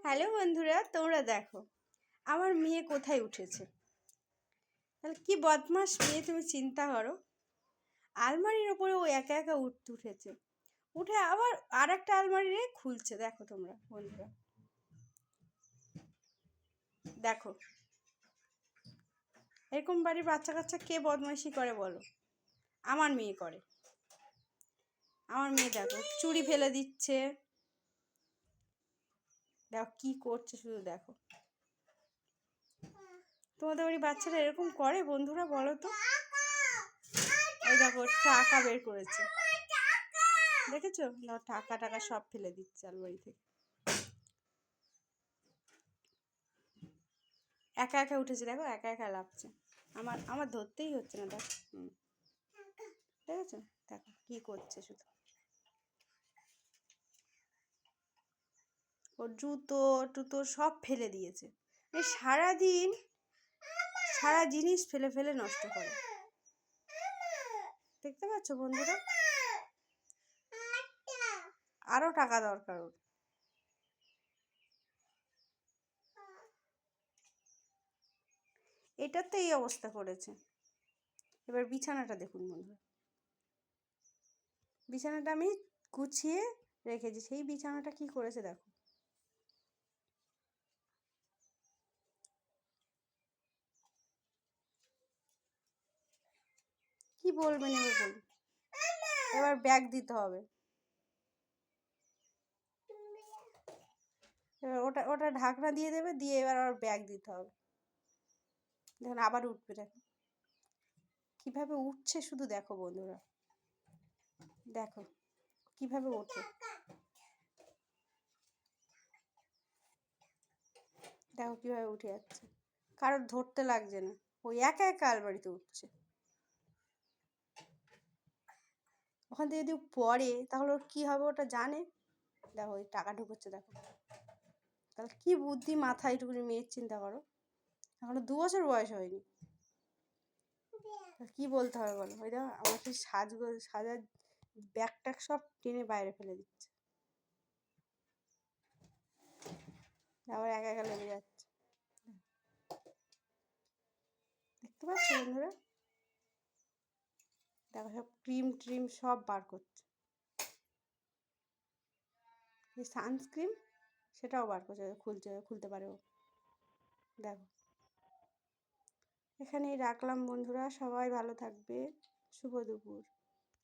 Hello বন্ধুরা, তোমরা দেখো আমার মেয়ে কোথায় উঠেছে। তাহলে কি বদমাস মেয়ে, তুমি চিন্তা করো। আলমারির ওপরে ও একা একা উঠেছে, উঠে আবার আর একটা আলমারি খুলছে। দেখো তোমরা বন্ধুরা, দেখো এরকম বাড়ির বাচ্চা কাচ্চা কে বদমাইশি করে বলো? আমার মেয়ে করে। আমার মেয়ে দেখো চুড়ি ফেলে দিচ্ছে, দেখো কি করছে শুধু দেখো। তোমাদের বাড়ির বাচ্চারা এরকম করে বন্ধুরা, বলো তো? এই দেখো টাকা বের করেছে, দেখেছো? টাকা টাকা সব ফেলে দিচ্ছে আলমারি থেকে। একা একা উঠেছে, দেখো একা একা লাফছে। আমার আমার ধরতেই হচ্ছে না, দেখো। দেখেছো? দেখো কি করছে শুধু। ওর জুতো টুতো সব ফেলে দিয়েছে। এই সারাদিন সারা জিনিস ফেলে ফেলে নষ্ট করে, দেখতে পাচ্ছ বন্ধুরা? আরো টাকা দরকার ওর। এটার তো এই অবস্থা করেছে। এবার বিছানাটা দেখুন বন্ধুরা, বিছানাটা আমি গুছিয়ে রেখেছি, সেই বিছানাটা কি করেছে দেখো। কি বলবেন এবার বলুন? এবার ব্যাগ দিতে হবে। এবার ওটা ওটা ঢাকনা দিয়ে দেবে, দিয়ে এবার আবার ব্যাগ দিতে হবে। দেখুন আবার উঠবে, দেখো কিভাবে উঠছে শুধু দেখো বন্ধুরা, দেখো কিভাবে ওঠে। দেখো কিভাবে উঠে যাচ্ছে, কারোর ধরতে লাগছে না, ওই একা একা আলমারিতে উঠছে। ওখান থেকে যদি পড়ে তাহলে ওর কী হবে ওটা জানে। দেখো ওই টাকা ঢুকোচ্ছে, দেখো তাহলে কি বুদ্ধি মাথায় এইটুকুনি মেয়ের, চিন্তা করো। এখনো 2 বছর বয়স হয়নি, কি বলতে হবে বলো? ওই দেখো আমার সেই সাজার ব্যাগ ট্যাগ সব টেনে বাইরে ফেলে দিচ্ছে, আবার একা একা লেগে যাচ্ছে। দেখতে পাচ্ছ বন্ধুরা? দেখো সব ক্রিম ট্রিম সব বার করছে, এই সানস্ক্রিন সেটাও বার করছে, খুলতে পারে ও। দেখো এখানেই রাখলাম বন্ধুরা, সবাই ভালো থাকবে। শুভ দুপুর।